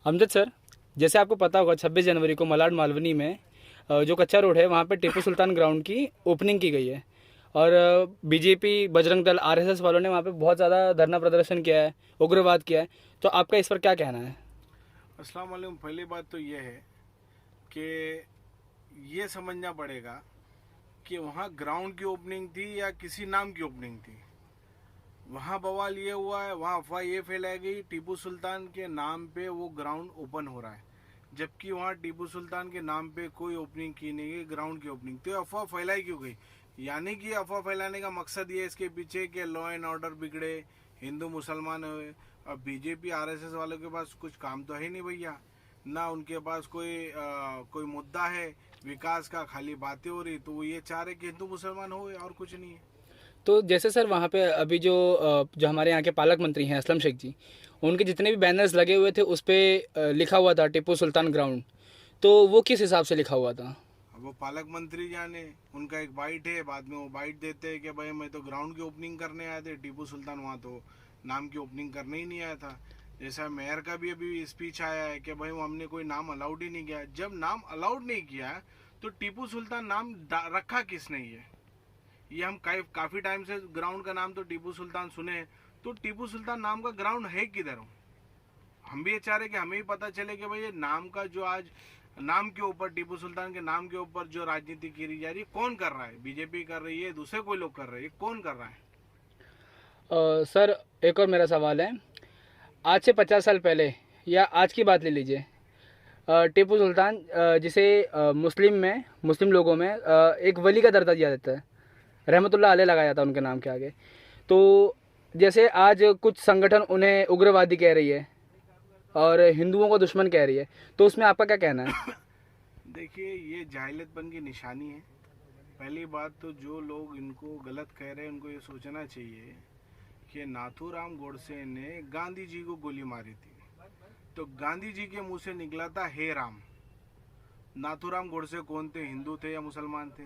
Amjad sir, जैसे आपको पता होगा 26 जनवरी को मलाड मालवनी में जो कच्चा रोड है वहाँ पे टीपू सुल्तान ग्राउंड की ओपनिंग की गई है और बीजेपी, बजरंग दल, आरएसएस वालों ने वहाँ पे बहुत ज़्यादा धरना प्रदर्शन किया है, उग्रवाद किया है। तो आपका इस पर क्या कहना है? अस्सलाम वालेकुम। पहली बात तो ये है कि ये समझना पड़ेगा कि वहाँ ग्राउंड की ओपनिंग थी या किसी नाम की ओपनिंग थी। वहाँ बवाल ये हुआ है, वहाँ अफवाह ये फैलाई गई टीपू सुल्तान के नाम पे वो ग्राउंड ओपन हो रहा है, जबकि वहाँ टीपू सुल्तान के नाम पे कोई ओपनिंग की नहीं गई, ग्राउंड की ओपनिंग। तो अफवाह फैलाई क्यों गई? यानी कि अफवाह फैलाने का मकसद ये इसके पीछे कि लॉ एंड ऑर्डर बिगड़े, हिंदू मुसलमान हुए। अब बीजेपी आरएसएस वालों के पास कुछ काम तो है नहीं भैया, ना उनके पास कोई मुद्दा है विकास का, खाली बातें हो रही। तो वो ये चाह रहे कि हिंदू मुसलमान हो और कुछ नहीं है। तो जैसे सर वहाँ पे अभी जो हमारे यहाँ के पालक मंत्री हैं असलम शेख जी, उनके जितने भी बैनर्स लगे हुए थे उस पर लिखा हुआ था टीपू सुल्तान ग्राउंड। तो वो किस हिसाब से लिखा हुआ था? अब वो पालक मंत्री जाने, उनका एक बाइट है, बाद में वो बाइट देते हैं कि भाई मैं तो ग्राउंड की ओपनिंग करने आए थे, टीपू सुल्तान वहाँ तो नाम की ओपनिंग करने ही नहीं आया था। जैसा मेयर का भी अभी स्पीच आया है कि भाई हमने कोई नाम अलाउड ही नहीं किया। जब नाम अलाउड नहीं किया तो टीपू सुल्तान नाम रखा किसने? ये हम काफी टाइम से ग्राउंड का नाम तो टीपू सुल्तान सुने, तो टीपू सुल्तान नाम का ग्राउंड है किधर? हम भी ये चाह रहे कि हमें भी पता चले कि भाई ये नाम का जो आज नाम के ऊपर, टीपू सुल्तान के नाम के ऊपर जो राजनीति की जा रही है, कौन कर रहा है? बीजेपी कर रही है, दूसरे कोई लोग कर रहे हैं, कौन कर रहा है? सर एक और मेरा सवाल है, आज से 50 साल पहले या आज की बात ले लीजिए, टीपू सुल्तान जिसे मुस्लिम लोगों में एक वली का दर्जा दिया जाता है, रहमतुल्लाह अलैह लगाया जाता है उनके नाम के आगे। तो जैसे आज कुछ संगठन उन्हें उग्रवादी कह रही है और हिंदुओं को दुश्मन कह रही है, तो उसमें आपका क्या कहना है? देखिए, ये जाहिलियतपन की निशानी है। पहली बात तो जो लोग इनको गलत कह रहे हैं उनको ये सोचना चाहिए कि नाथूराम गोडसे ने गांधी जी को गोली मारी थी, तो गांधी जी के मुंह से निकला था हे राम। नाथूराम गोडसे कौन थे? हिंदू थे या मुसलमान थे?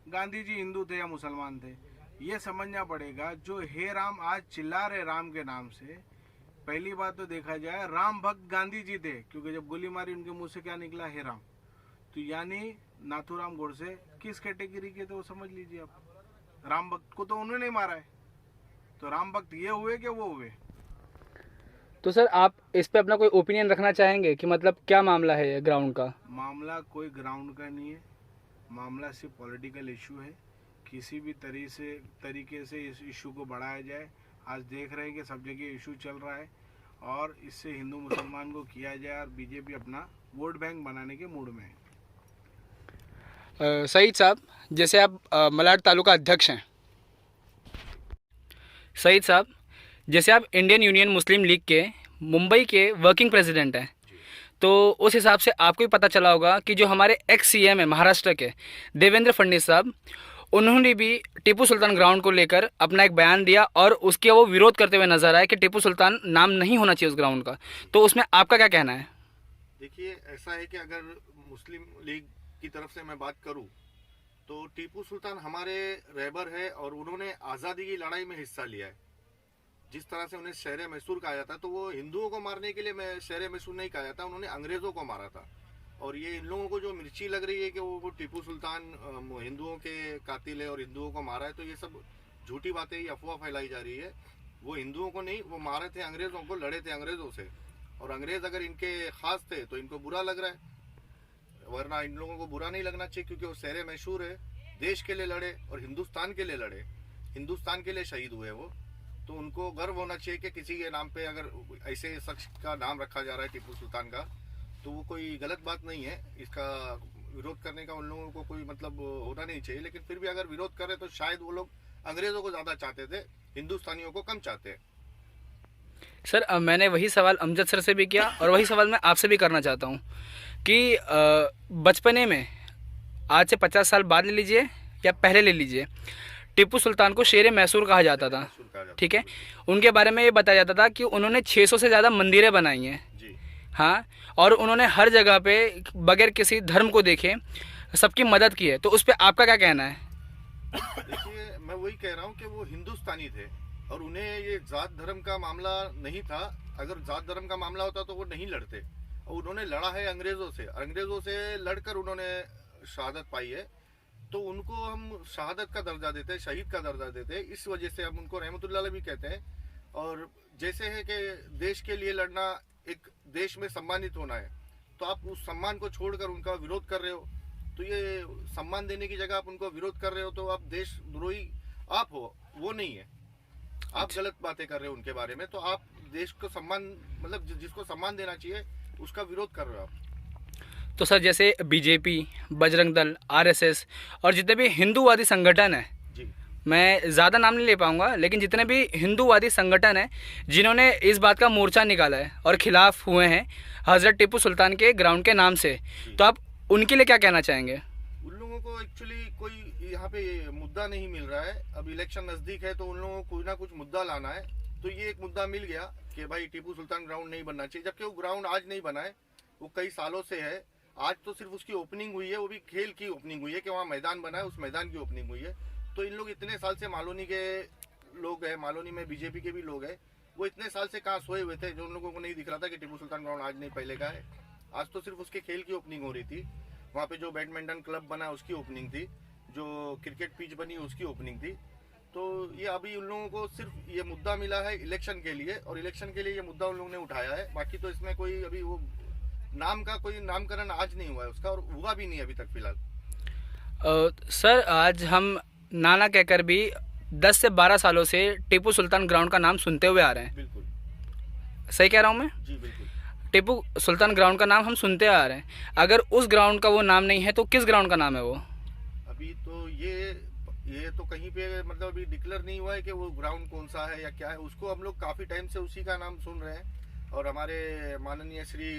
गांधी जी हिंदू थे या मुसलमान थे? ये समझना पड़ेगा। जो हे राम आज चिल्ला रहे राम के नाम से, पहली बात तो देखा जाए राम भक्त गांधी जी थे, क्योंकि जब गोली मारी उनके मुंह से क्या निकला? हे राम। तो यानी नाथूराम गोडसे किस कैटेगरी के थे वो समझ लीजिए आप। राम भक्त को तो उन्होंने मारा है, तो राम भक्त ये हुए कि वो हुए? तो सर आप इस पे अपना कोई ओपिनियन रखना चाहेंगे कि मतलब क्या मामला है ग्राउंड का? मामला कोई ग्राउंड का नहीं है, मामला सिर्फ पॉलिटिकल इशू है। किसी भी तरीके से इस इशू को बढ़ाया जाए। आज देख रहे हैं कि सब जगह इशू चल रहा है और इससे हिंदू मुसलमान को किया जाए, और बीजेपी अपना वोट बैंक बनाने के मूड में है। सईद साहब, जैसे आप मलाड तालुका अध्यक्ष हैं, सईद साहब जैसे आप इंडियन यूनियन मुस्लिम लीग के मुंबई के वर्किंग प्रेसिडेंट हैं, तो उस हिसाब से आपको भी पता चला होगा कि जो हमारे एक्स सीएम है महाराष्ट्र के देवेंद्र फडणवीस साहब, उन्होंने भी टीपू सुल्तान ग्राउंड को लेकर अपना एक बयान दिया और उसके वो विरोध करते हुए नजर आए कि टीपू सुल्तान नाम नहीं होना चाहिए उस ग्राउंड का। तो उसमें आपका क्या कहना है? देखिए, ऐसा है कि अगर मुस्लिम लीग की तरफ से मैं बात करूं तो टीपू सुल्तान हमारे रहबर है और उन्होंने आज़ादी की लड़ाई में हिस्सा लिया है। जिस तरह से उन्हें शहर मैसूर कहा जाता, तो वो हिंदुओं को मारने के लिए मैं शहर मैसूर नहीं कहा जाता, उन्होंने अंग्रेज़ों को मारा था। और ये इन लोगों को जो मिर्ची लग रही है कि वो टीपू सुल्तान हिंदुओं के कातिल है और हिंदुओं को मारा है, तो ये सब झूठी बातें, ये अफवाह फैलाई जा रही है। वो हिंदुओं को नहीं, वो मारे थे अंग्रेज़ों को, लड़े थे अंग्रेज़ों से। और अंग्रेज़ अगर इनके खास थे तो इनको बुरा लग रहा है, वरना इन लोगों को बुरा नहीं लगना चाहिए, क्योंकि वो शहर मैसूर है, देश के लिए लड़े और हिंदुस्तान के लिए लड़े, हिंदुस्तान के लिए शहीद हुए वो। तो उनको गर्व होना चाहिए कि किसी के नाम पे अगर ऐसे शख्स का नाम रखा जा रहा है टीपू सुल्तान का, तो वो कोई गलत बात नहीं है। इसका विरोध करने का उन लोगों को कोई मतलब होना नहीं चाहिए, लेकिन फिर भी अगर विरोध करें तो शायद वो लोग अंग्रेज़ों को ज़्यादा चाहते थे, हिंदुस्तानियों को कम चाहते हैं। सर मैंने वही सवाल अमजद सर से भी किया और वही सवाल मैं आपसे भी करना चाहता हूँ कि बचपने में, आज से 50 साल बाद ले लीजिए या पहले ले लीजिए, टीपू सुल्तान को शेर मैसूर कहा जाता था, ठीक है? उनके बारे में ये बताया जाता था कि उन्होंने 600 से ज़्यादा मंदिरें बनाई हैं जी। हाँ, और उन्होंने हर जगह पे बगैर किसी धर्म को देखे सबकी मदद की है। तो उस पर आपका क्या कहना है? देखिए, मैं वही कह रहा हूँ कि वो हिंदुस्तानी थे और उन्हें ये जात धर्म का मामला नहीं था। अगर जात धर्म का मामला होता तो वो नहीं लड़ते। और उन्होंने लड़ा है अंग्रेजों से लड़कर उन्होंने शहादत पाई है, तो उनको हम शहादत का दर्जा देते हैं, शहीद का दर्जा देते हैं। इस वजह से हम उनको रहमतुल्लाह अलैह भी कहते हैं। और जैसे है कि देश के लिए लड़ना, एक देश में सम्मानित होना है, तो आप उस सम्मान को छोड़कर उनका विरोध कर रहे हो, तो ये सम्मान देने की जगह आप उनको विरोध कर रहे हो, तो आप देशद्रोही आप हो, वो नहीं है। आप गलत बातें कर रहे हो उनके बारे में, तो आप देश को सम्मान, मतलब जिसको सम्मान देना चाहिए उसका विरोध कर रहे हो आप। तो सर जैसे बीजेपी, बजरंग दल, आरएसएस और जितने भी हिंदूवादी संगठन हैं, जी मैं ज़्यादा नाम नहीं ले पाऊंगा, लेकिन जितने भी हिंदूवादी संगठन हैं जिन्होंने इस बात का मोर्चा निकाला है और खिलाफ हुए हैं हज़रत टिप्पू सुल्तान के ग्राउंड के नाम से, तो आप उनके लिए क्या कहना चाहेंगे? उन लोगों को एक्चुअली कोई यहाँ पे मुद्दा नहीं मिल रहा है। अब इलेक्शन नजदीक है, तो उन लोगों को कोई ना कुछ मुद्दा लाना है। तो ये एक मुद्दा मिल गया कि भाई टीपू सुल्तान ग्राउंड नहीं बनना चाहिए, जबकि वो ग्राउंड आज नहीं बना है, वो कई सालों से है। आज तो सिर्फ उसकी ओपनिंग हुई है, वो भी खेल की ओपनिंग हुई है कि वहाँ मैदान बना है, उस मैदान की ओपनिंग हुई है। तो इन लोग इतने साल से मालोनी के लोग हैं, मालोनी में बीजेपी के भी लोग हैं, वो इतने साल से कहाँ सोए हुए थे, जो उन लोगों को नहीं दिख रहा था कि टीपू सुल्तान ग्राउंड आज नहीं पहले का है। आज तो सिर्फ उसके खेल की ओपनिंग हो रही थी, वहाँ पे जो बैडमिंटन क्लब बना उसकी ओपनिंग थी, जो क्रिकेट पिच बनी उसकी ओपनिंग थी। तो ये अभी उन लोगों को सिर्फ ये मुद्दा मिला है इलेक्शन के लिए, और इलेक्शन के लिए ये मुद्दा उन लोगों ने उठाया है। बाकी तो इसमें कोई अभी वो नाम का कोई नामकरण आज नहीं हुआ है उसका, और हुआ भी नहीं अभी तक फिलहाल। सर आज हम नाना कहकर भी 10 से 12 सालों से टीपू सुल्तान ग्राउंड का नाम सुनते हुए आ रहे हैं। बिल्कुल सही कह रहा हूँ मैं? जी बिल्कुल। टीपू सुल्तान ग्राउंड का नाम हम सुनते आ रहे हैं। अगर उस ग्राउंड का वो नाम नहीं है तो किस ग्राउंड का नाम है वो? अभी तो ये तो कहीं पे मतलब अभी डिक्लेयर नहीं हुआ है कि वो ग्राउंड कौन सा है या क्या है। उसको हम लोग काफी टाइम से उसी का नाम सुन रहे हैं, और हमारे माननीय श्री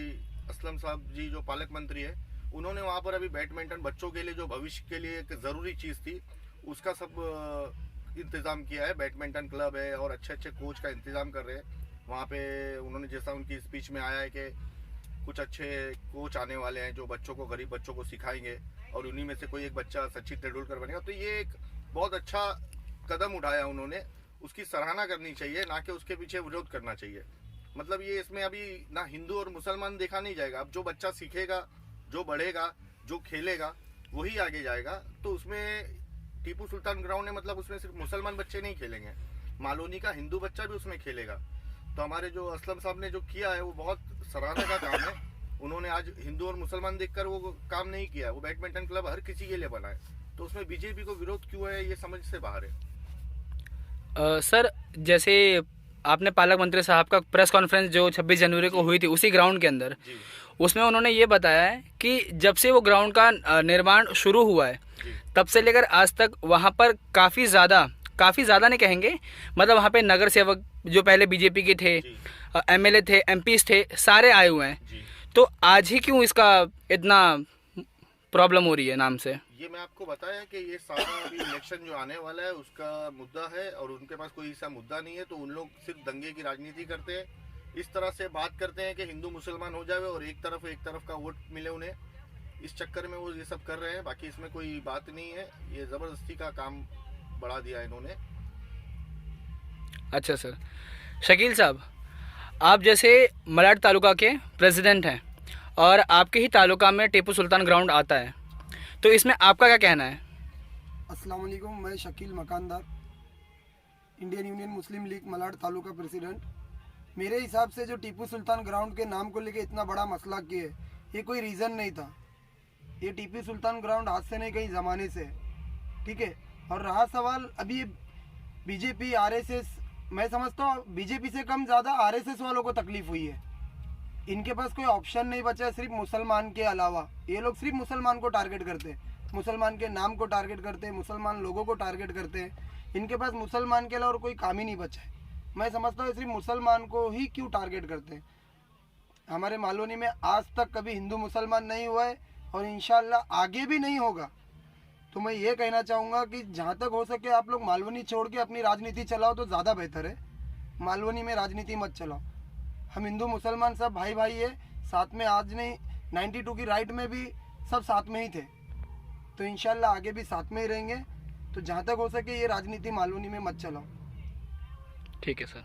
असलम साहब जी जो पालक मंत्री है, उन्होंने वहाँ पर अभी बैडमिंटन बच्चों के लिए जो भविष्य के लिए एक जरूरी चीज थी उसका सब इंतजाम किया है। बैडमिंटन क्लब है और अच्छे अच्छे कोच का इंतजाम कर रहे हैं वहाँ पे। उन्होंने जैसा उनकी स्पीच में आया है कि कुछ अच्छे कोच आने वाले हैं जो बच्चों को, गरीब बच्चों को सिखाएंगे, और उन्हीं में से कोई एक बच्चा सचिन तेंदुलकर बनेगा। तो ये एक बहुत अच्छा कदम उठाया उन्होंने, उसकी सराहना करनी चाहिए, ना कि उसके पीछे विरोध करना चाहिए। मतलब ये इसमें अभी ना हिंदू और मुसलमान देखा नहीं जाएगा। अब जो बच्चा सीखेगा, जो बढ़ेगा, जो खेलेगा, वही आगे जाएगा। तो उसमें टीपू सुल्तान ग्राउंड है, मतलब उसमें सिर्फ मुसलमान बच्चे नहीं खेलेंगे, मालोनी का हिंदू बच्चा भी उसमें खेलेगा। तो हमारे जो असलम साहब ने जो किया है वो बहुत सराहना का काम है। उन्होंने आज हिंदू और मुसलमान देखकर वो काम नहीं किया। वो बैडमिंटन क्लब हर किसी के लिए बना है, तो उसमें बीजेपी को विरोध क्यों है ये समझ से बाहर है। सर जैसे आपने पालक मंत्री साहब का प्रेस कॉन्फ्रेंस जो 26 जनवरी को हुई थी उसी ग्राउंड के अंदर, उसमें उन्होंने ये बताया है कि जब से वो ग्राउंड का निर्माण शुरू हुआ है तब से लेकर आज तक वहाँ पर काफ़ी ज़्यादा नहीं कहेंगे, मतलब वहाँ पे नगर सेवक जो पहले बीजेपी के थे, एमएलए थे, एमपीज थे, सारे आए हुए हैं। तो आज ही क्यों इसका इतना प्रॉब्लम हो रही है नाम से? ये मैं आपको बताया कि ये सारा अभी इलेक्शन जो आने वाला है उसका मुद्दा है, और उनके पास कोई ऐसा मुद्दा नहीं है। तो उन लोग सिर्फ दंगे की राजनीति करते हैं, इस तरह से बात करते हैं कि हिंदू मुसलमान हो जाए और एक तरफ का वोट मिले उन्हें। इस चक्कर में वो ये सब कर रहे हैं, बाकी इसमें कोई बात नहीं है। ये ज़बरदस्ती का काम बढ़ा दिया इन्होंने। अच्छा सर, शकील साहब, आप जैसे मलाड तालुका के प्रेसिडेंट हैं और आपके ही तालुका में टीपू सुल्तान ग्राउंड आता है, तो इसमें आपका क्या कहना है? अस्सलाम वालेकुम, मैं शकील मकानदार, इंडियन यूनियन मुस्लिम लीग मलाड तालुका प्रेसिडेंट। मेरे हिसाब से जो टीपू सुल्तान ग्राउंड के नाम को लेके इतना बड़ा मसला किए, ये कोई रीज़न नहीं था। ये टीपू सुल्तान ग्राउंड आज से नहीं, कई ज़माने से, ठीक है। और रहा सवाल अभी बीजेपी आरएसएस, मैं समझता हूँ बीजेपी से कम ज़्यादा आरएसएस वालों को तकलीफ हुई है। इनके पास कोई ऑप्शन नहीं बचा सिर्फ मुसलमान के अलावा। ये लोग सिर्फ मुसलमान को टारगेट करते हैं, मुसलमान के नाम को टारगेट करते हैं, मुसलमान लोगों को टारगेट करते हैं। इनके पास मुसलमान के अलावा और कोई काम ही नहीं बचा है। मैं समझता हूँ सिर्फ मुसलमान को ही क्यों टारगेट करते हैं। हमारे मालोनी में आज तक कभी हिंदू मुसलमान नहीं हुआ है और इंशाल्लाह आगे भी नहीं होगा। तो मैं ये कहना चाहूँगा कि जहाँ तक हो सके आप लोग मालवनी छोड़ के अपनी राजनीति चलाओ तो ज़्यादा बेहतर है। मालवनी में राजनीति मत चलाओ। हम हिंदू मुसलमान सब भाई भाई है साथ में, आज नहीं 92 की राइट में भी सब साथ में ही थे, तो इंशाल्लाह आगे भी साथ में ही रहेंगे। तो जहाँ तक हो सके ये राजनीति मालवनी में मत चलाओ। ठीक है सर।